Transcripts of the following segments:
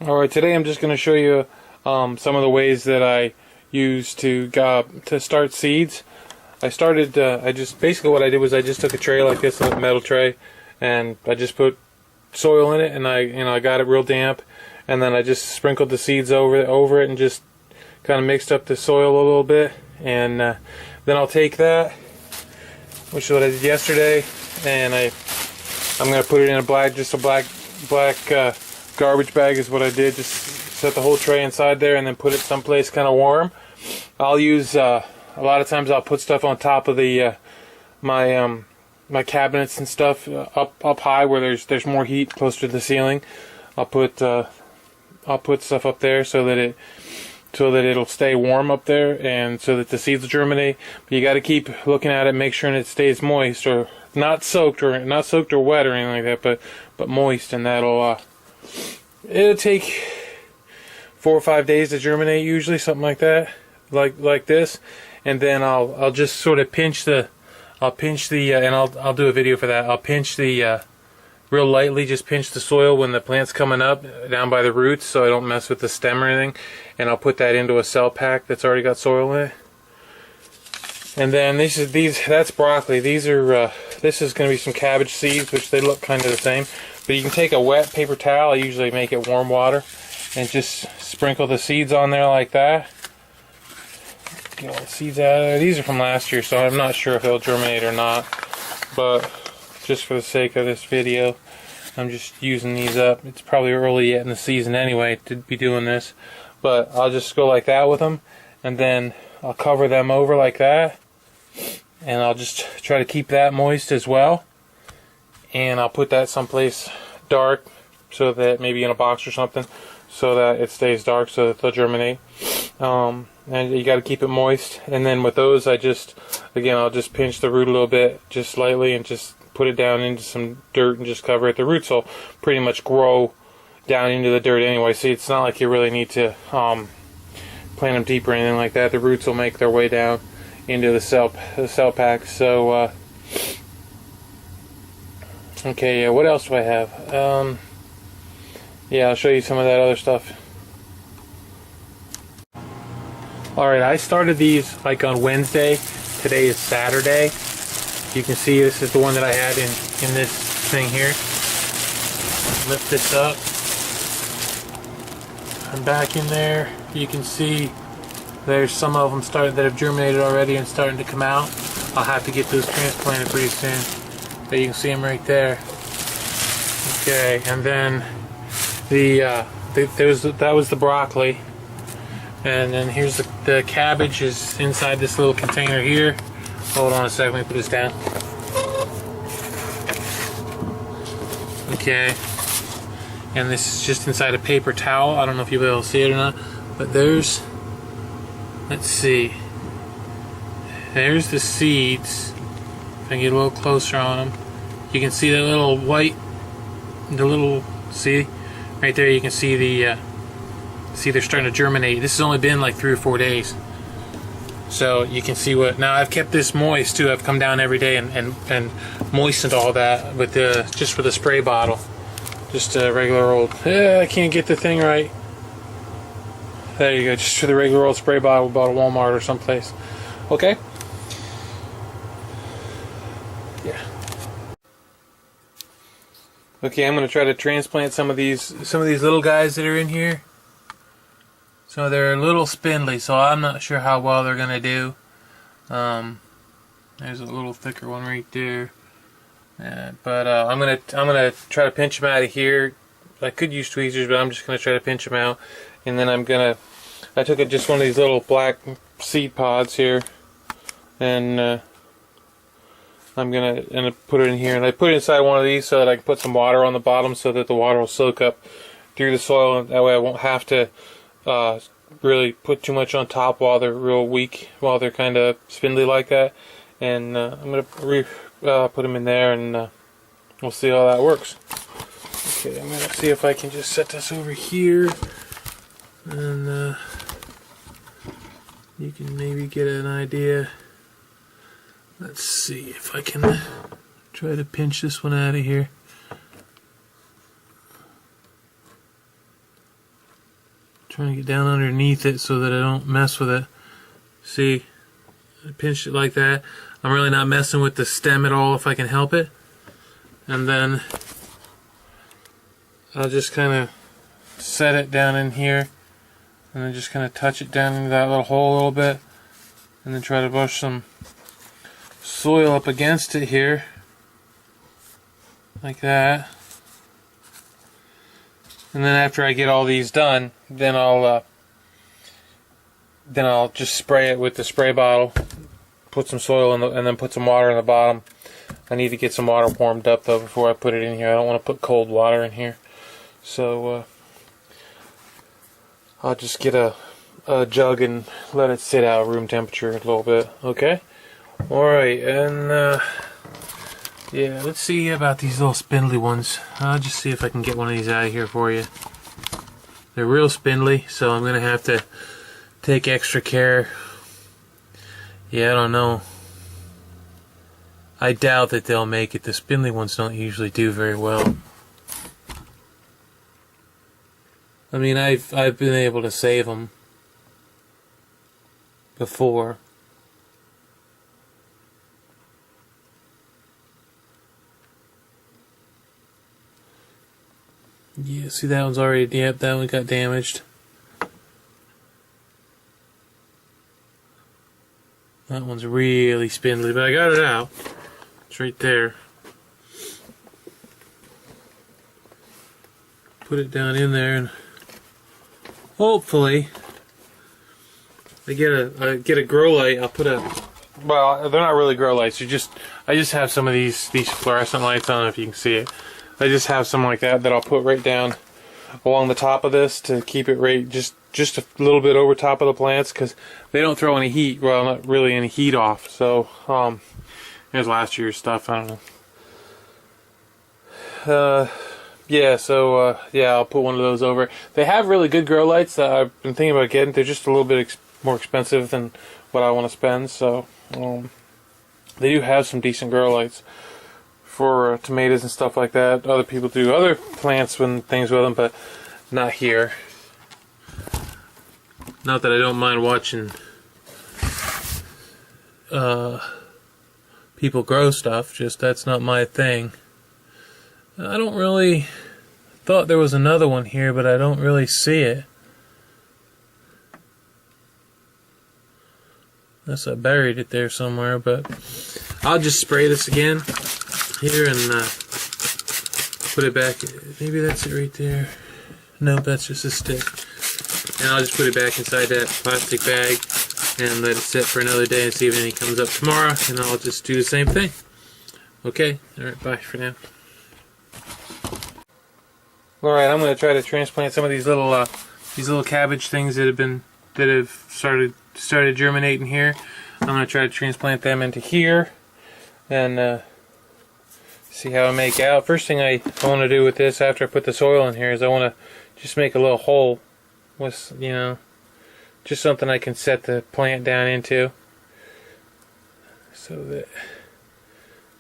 Alright, today I'm just going to show you some of the ways that I use to start seeds. Basically what I did was I just took a tray like this, a metal tray, and I just put soil in it, and I got it real damp, and then I just sprinkled the seeds over it and just kind of mixed up the soil a little bit, and then I'll take that, which is what I did yesterday, and I'm going to put it in a black garbage bag is what I did. Just set the whole tray inside there and then put it someplace kind of warm. I'll use a lot of times I'll put stuff on top of the my cabinets and stuff up high where there's more heat closer to the ceiling. I'll put stuff up there so that it'll stay warm up there and so that the seeds will germinate. But you got to keep looking at it, make sure it stays moist, or not soaked or wet or anything like that, but moist, and it'll take 4 or 5 days to germinate, usually, something like that, like this. And then I'll just sort of and I'll do a video for that. I'll pinch the real lightly, just pinch the soil when the plant's coming up down by the roots, so I don't mess with the stem or anything. And I'll put that into a cell pack that's already got soil in it. And then that's broccoli. This is going to be some cabbage seeds, which they look kind of the same. But you can take a wet paper towel, I usually make it warm water, and just sprinkle the seeds on there like that. Get all the seeds out of there. These are from last year, so I'm not sure if they'll germinate or not. But just for the sake of this video, I'm just using these up. It's probably early yet in the season anyway to be doing this. But I'll just go like that with them, and then I'll cover them over like that. And I'll just try to keep that moist as well. And I'll put that someplace dark, so that maybe in a box or something, so that it stays dark, so that they'll germinate. And you got to keep it moist. And then with those, I'll just pinch the root a little bit, just lightly, and just put it down into some dirt and just cover it. The roots will pretty much grow down into the dirt anyway. See, it's not like you really need to plant them deep or anything like that. The roots will make their way down into the cell pack. So okay, yeah, what else do I have? Yeah, I'll show you some of that other stuff. Alright, I started these like on Wednesday. Today is Saturday. You can see this is the one that I had in this thing here. Lift this up. I'm back in there. You can see there's some of them that have germinated already and starting to come out. I'll have to get those transplanted pretty soon. But you can see them right there. Okay, and then that was the broccoli. And then here's the cabbage is inside this little container here. Hold on a second, let me put this down. Okay. And this is just inside a paper towel. I don't know if you'll be able to see it or not. But let's see. There's the seeds. If I can get a little closer on them. You can see the little white, see? Right there you can see they're starting to germinate. This has only been like 3 or 4 days. So you can see now I've kept this moist too. I've come down every day and moistened all that with just with a spray bottle. Just a regular old, I can't get the thing right. There you go, just for the regular old spray bottle we bought at Walmart or someplace. Okay? Yeah. Okay, I'm going to try to transplant some of these little guys that are in here. So they're a little spindly, so I'm not sure how well they're going to do. There's a little thicker one right there. But I'm gonna try to pinch them out of here. I could use tweezers, but I'm just gonna try to pinch them out. And then I took just one of these little black seed pods here, and I'm gonna put it in here. And I put it inside one of these so that I can put some water on the bottom, so that the water will soak up through the soil, and that way I won't have to really put too much on top while they're real weak, while they're kind of spindly like that. And I'm gonna put them in there, and we'll see how that works. Okay, I'm gonna see if I can just set this over here, and you can maybe get an idea. Let's see if I can try to pinch this one out of here. Trying to get down underneath it so that I don't mess with it. See, I pinched it like that. I'm really not messing with the stem at all if I can help it. And then I'll just kind of set it down in here, and then just kind of touch it down into that little hole a little bit, and then try to brush some soil up against it here, like that. And then after I get all these done, then I'll just spray it with the spray bottle, put some soil in and then put some water in the bottom. I need to get some water warmed up though before I put it in here. I don't want to put cold water in here. So I'll just get a jug and let it sit out room temperature a little bit. Okay? Alright, and yeah, let's see about these little spindly ones. I'll just see if I can get one of these out of here for you. They're real spindly, so I'm going to have to take extra care. Yeah, I don't know. I doubt that they'll make it. The spindly ones don't usually do very well. I mean, I've been able to save them before. Yeah, see that one's already, yep, that one got damaged. That one's really spindly, but I got it out. It's right there. Put it down in there, and hopefully I get a grow light. I'll put a, well, they're not really grow lights. I just have some of these fluorescent lights. I don't know if you can see it. I just have some like that I'll put right down along the top of this to keep it right just a little bit over top of the plants, because they don't throw any heat. Well, not really any heat off. So here's last year's stuff. I don't know. Yeah, so yeah, I'll put one of those over. They have really good grow lights that I've been thinking about getting. They're just a little bit more expensive than what I want to spend. So they do have some decent grow lights for tomatoes and stuff like that. Other people do other plants and things with them, but not here. Not that I don't mind watching people grow stuff, just that's not my thing. I don't really thought there was another one here, but I don't really see it. Unless I buried it there somewhere, but I'll just spray this again here and put it back. Maybe that's it right there. No, that's just a stick. And I'll just put it back inside that plastic bag and let it sit for another day and see if anything comes up tomorrow, and I'll just do the same thing. Okay? Alright, bye for now. Alright, I'm going to try to transplant some of these little cabbage things that have started germinating here. I'm going to try to transplant them into here and see how I make out. First thing I want to do with this after I put the soil in here is I want to just make a little hole with, you know, just something I can set the plant down into so that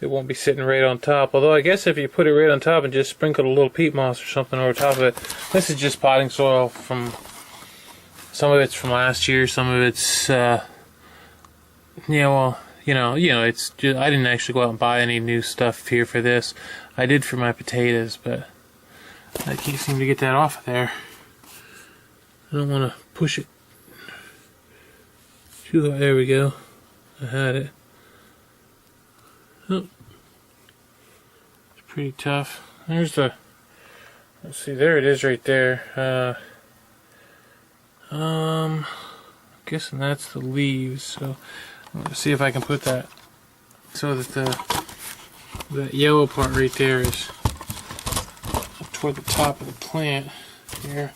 it won't be sitting right on top. Although I guess if you put it right on top and just sprinkle a little peat moss or something over top of it. This is just potting soil from, some of it's from last year, some of it's yeah, well, you know, it's just, I didn't actually go out and buy any new stuff here for this. I did for my potatoes, but I can't seem to get that off of there. I don't want to push it too hard. There we go. I had it. Oh, it's pretty tough. There's the, let's see, there it is right there. Guessing that's the leaves. So let's see if I can put that so that that yellow part right there is up toward the top of the plant here,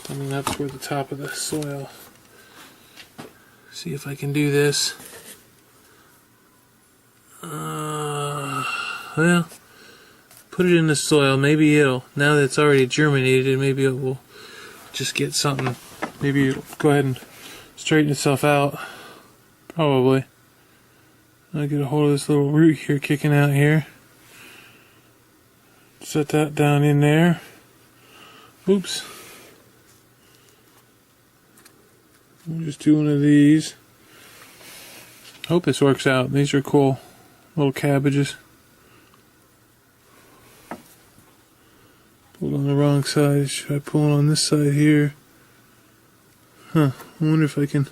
coming up toward the top of the soil. See if I can do this. Well, put it in the soil. Maybe it'll, now that it's already germinated, maybe it will just get something. Maybe it'll go ahead and straighten itself out. Probably. I'll get a hold of this little root here kicking out here. Set that down in there. Oops. We'll just do one of these. Hope this works out. These are cool little cabbages. Pulled on the wrong side. Should I pull on this side here? Huh. I wonder if I can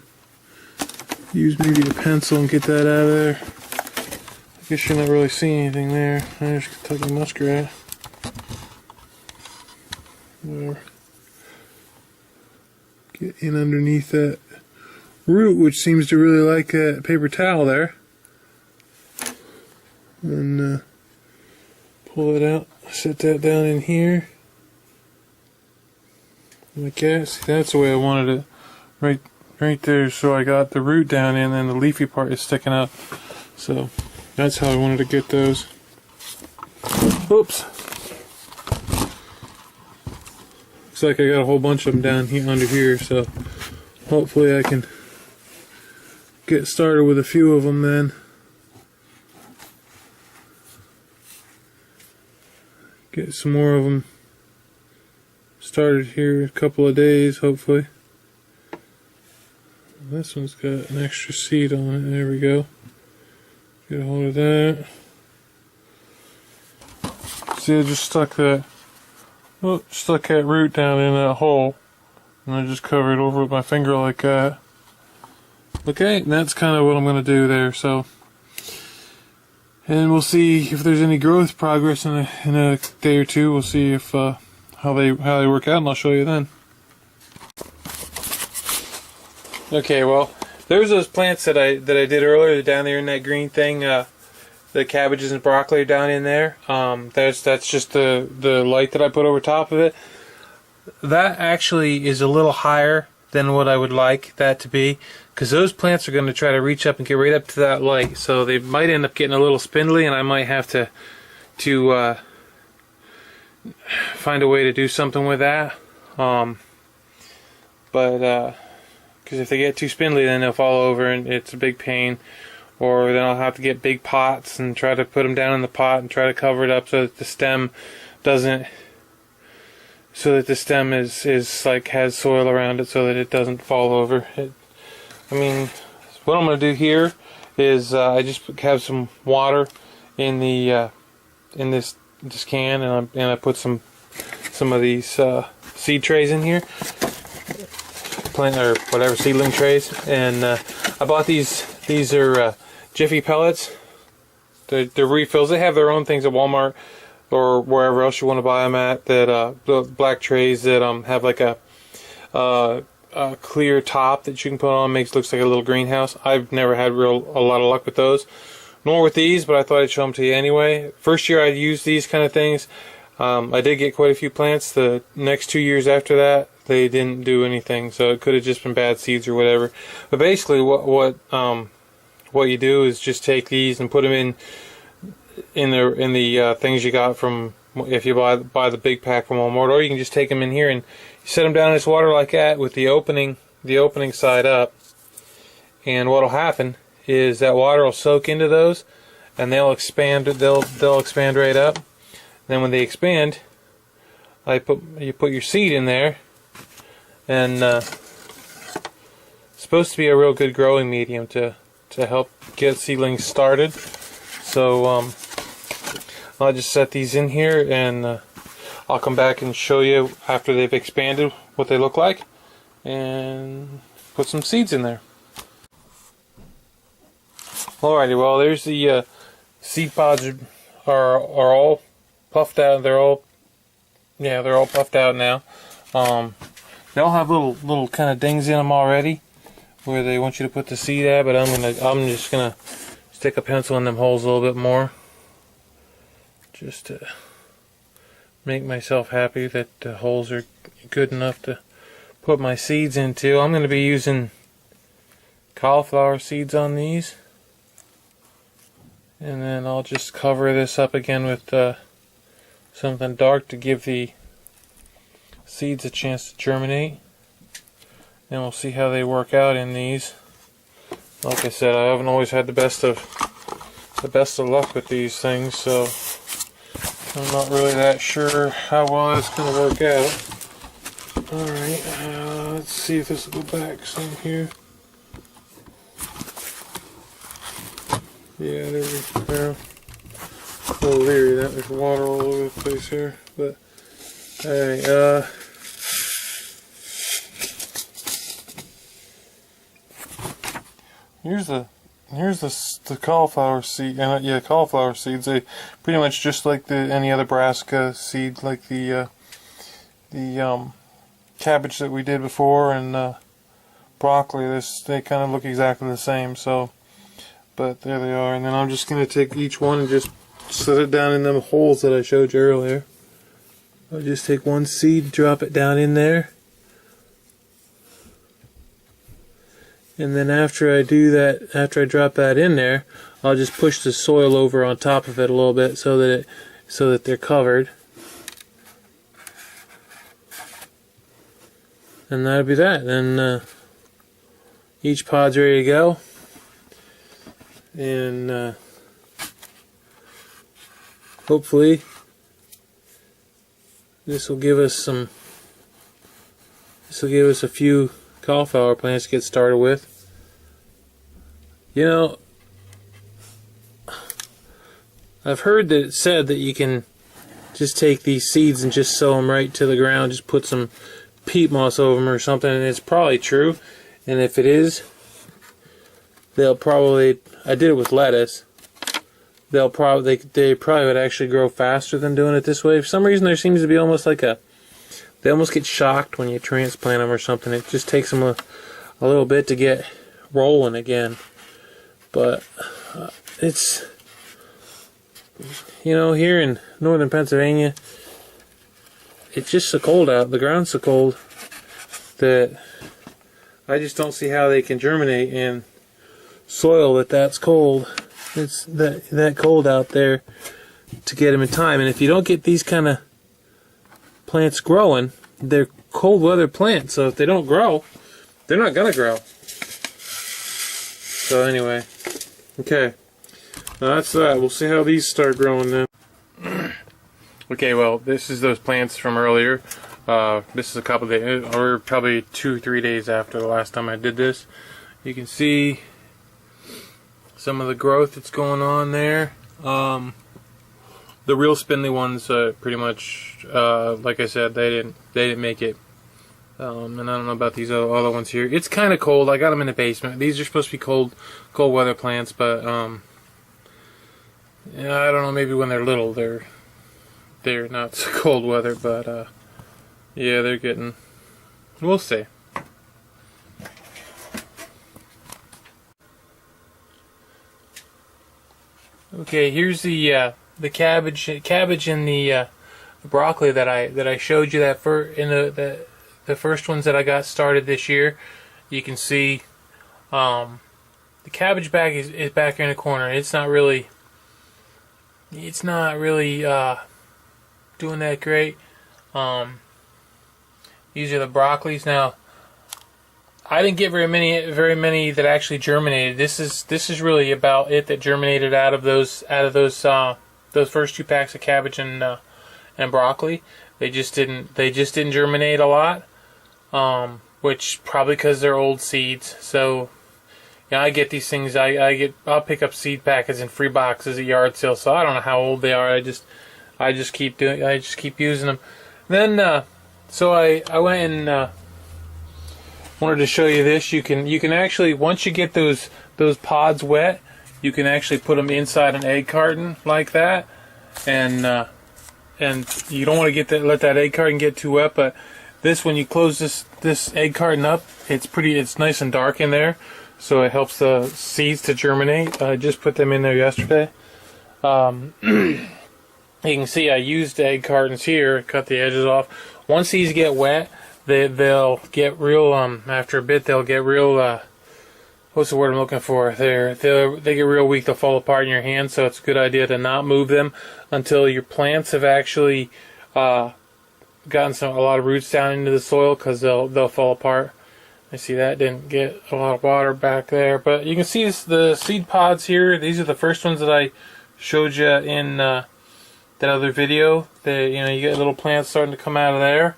use maybe a pencil and get that out of there. I guess you're not really seeing anything there. There's Kentucky muskrat. Whatever. Get in underneath that root, which seems to really like that paper towel there. And pull it out. Set that down in here. Like that. See, that's the way I wanted it. Right there. So I got the root down in, and then the leafy part is sticking up. So that's how I wanted to get those. Oops. Looks like I got a whole bunch of them down here under here, so hopefully I can get started with a few of them then. Get some more of them started here in a couple of days, hopefully. This one's got an extra seed on it. There we go. Get a hold of that. See, I just stuck that root down in that hole, and I just cover it over with my finger like that. Okay, and that's kind of what I'm going to do there. So, and we'll see if there's any growth progress in a day or two. We'll see if how they work out, and I'll show you then. Okay, well, there's those plants that I did earlier down there in that green thing. The cabbages and broccoli are down in there. That's just the light that I put over top of it. That actually is a little higher than what I would like that to be, because those plants are going to try to reach up and get right up to that light. So they might end up getting a little spindly, and I might have to find a way to do something with that. Because if they get too spindly, then they'll fall over, and it's a big pain. Or then I'll have to get big pots and try to put them down in the pot and try to cover it up so that the stem doesn't, so that the stem is like has soil around it so that it doesn't fall over. I mean, what I'm going to do here is I just have some water in the in this can, and I put some of these seed trays in here, plant or whatever seedling trays, and I bought these. These are Jiffy pellets. They're refills. They have their own things at Walmart or wherever else you want to buy them at. That the black trays that have like a clear top that you can put on, looks like a little greenhouse. I've never had a lot of luck with those, nor with these, but I thought I'd show them to you anyway. First year I used these kind of things. I did get quite a few plants. The next 2 years after that, they didn't do anything, so it could have just been bad seeds or whatever. But basically, what you do is just take these and put them in the things you got from, if you buy the big pack from Walmart, or you can just take them in here and you set them down in this water like that with the opening side up. And what'll happen is that water will soak into those, and they'll expand. They'll expand right up. Then when they expand, you put your seed in there, and it's supposed to be a real good growing medium to help get seedlings started. So I'll just set these in here, and I'll come back and show you after they've expanded what they look like, and put some seeds in there. Alrighty, well, there's the seed pods are all puffed out. They're all puffed out now. They all have little kind of dings in them already, where they want you to put the seed at. But I'm just gonna stick a pencil in them holes a little bit more, just to make myself happy that the holes are good enough to put my seeds into. I'm gonna be using cauliflower seeds on these, and then I'll just cover this up again with something dark to give the seeds a chance to germinate, and we'll see how they work out in these. Like I said, I haven't always had the best of luck with these things, so I'm not really that sure how well it's going to work out. Alright, let's see if this will go back some here. Yeah, there we go. A little leery that there's water all over the place here, but alright, here's the cauliflower seed, and yeah, cauliflower seeds. They pretty much just like any other brassica seed, like the cabbage that we did before, and broccoli. They kind of look exactly the same. So, but there they are. And then I'm just gonna take each one and just set it down in them holes that I showed you earlier. I'll just take one seed, drop it down in there. And then after I do that, after I drop that in there, I'll just push the soil over on top of it a little bit so that they're covered. And that'll be that. Then each pod's ready to go. And hopefully this will give us a few cauliflower plants to get started with. You know, I've heard that it said that you can just take these seeds and just sow them right to the ground, just put some peat moss over them or something, and it's probably true. And if it is, they'll probably, I did it with lettuce, they probably would actually grow faster than doing it this way. For some reason there seems to be almost like they almost get shocked when you transplant them or something. It just takes them a little bit to get rolling again. But it's, you know, here in northern Pennsylvania, it's just so cold out. The ground's so cold that I just don't see how they can germinate in soil that's cold. It's that cold out there to get them in time. And if you don't get these kind of plants growing, they're cold weather plants, so if they don't grow, they're not gonna grow. So anyway, okay, now that's that. We'll see how these start growing then. Okay, well, this is those plants from earlier. This is a couple days, or probably 2-3 days after the last time I did this. You can see some of the growth that's going on there. The real spindly ones, pretty much, like I said, they didn't make it. And I don't know about these other ones here. It's kind of cold. I got them in the basement. These are supposed to be cold weather plants, but yeah, I don't know. Maybe when they're little, they're not so cold weather, but yeah, they're getting. We'll see. Okay, here's the cabbage and the broccoli that I showed you in the first ones that I got started this year. You can see the cabbage bag is back here in the corner. It's not really doing that great. These are the broccolis. Now, I didn't get very many that actually germinated. This is really about it that germinated out of those first 2 packs of cabbage and broccoli. They just didn't germinate a lot, which probably because they're old seeds. So, you know, I get these things. I'll pick up seed packets in free boxes at yard sales. So I don't know how old they are. I just keep using them. Then so I went and wanted to show you this. You can actually, once you get those pods wet, you can actually put them inside an egg carton like that, and you don't want to let that egg carton get too wet. But this, when you close this egg carton up, it's nice and dark in there, so it helps the seeds to germinate. I just put them in there yesterday. You can see I used egg cartons here, cut the edges off. Once these get wet, they'll get real. After a bit, they'll get real. What's the word I'm looking for? They get real weak. They'll fall apart in your hand. So it's a good idea to not move them until your plants have actually gotten a lot of roots down into the soil, because they'll fall apart. I see that didn't get a lot of water back there, but you can see the seed pods here. These are the first ones that I showed you in that other video. You get little plants starting to come out of there.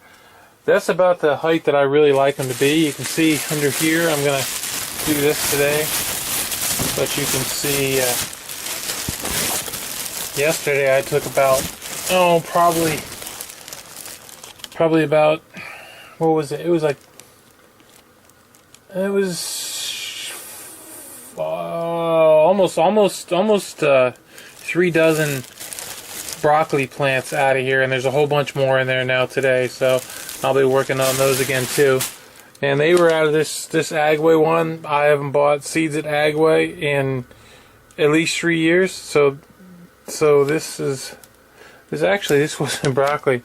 that's about the height that I really like them to be. You can see under here, I'm going to do this today. But you can see, yesterday I took about, probably about, what was it? It was almost 3 dozen broccoli plants out of here, and there's a whole bunch more in there now today, so I'll be working on those again too. And they were out of this Agway one. I haven't bought seeds at Agway in at least 3 years, so this wasn't broccoli.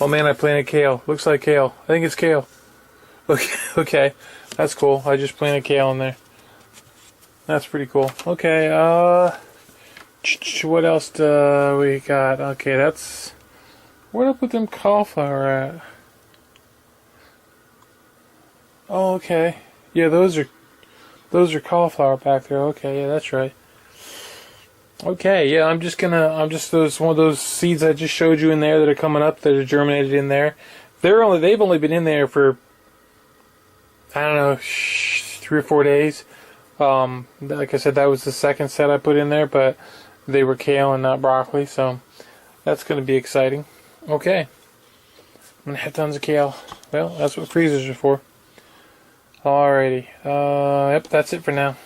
Oh man, I planted kale. Looks like kale. I think it's kale. Okay, that's cool. I just planted kale in there. That's pretty cool. Okay, what else do we got? Okay, that's... Where'd I put them cauliflower at? Oh, okay. Yeah, those are cauliflower back there. Okay, yeah, that's right. Okay, yeah, I'm just one of those seeds I just showed you in there that are coming up that are germinated in there. They've only been in there for, I don't know, 3 or 4 days. Like I said, that was the second set I put in there, but they were kale and not broccoli, so that's going to be exciting. Okay, I'm going to have tons of kale. Well, that's what freezers are for. Alrighty, yep, that's it for now.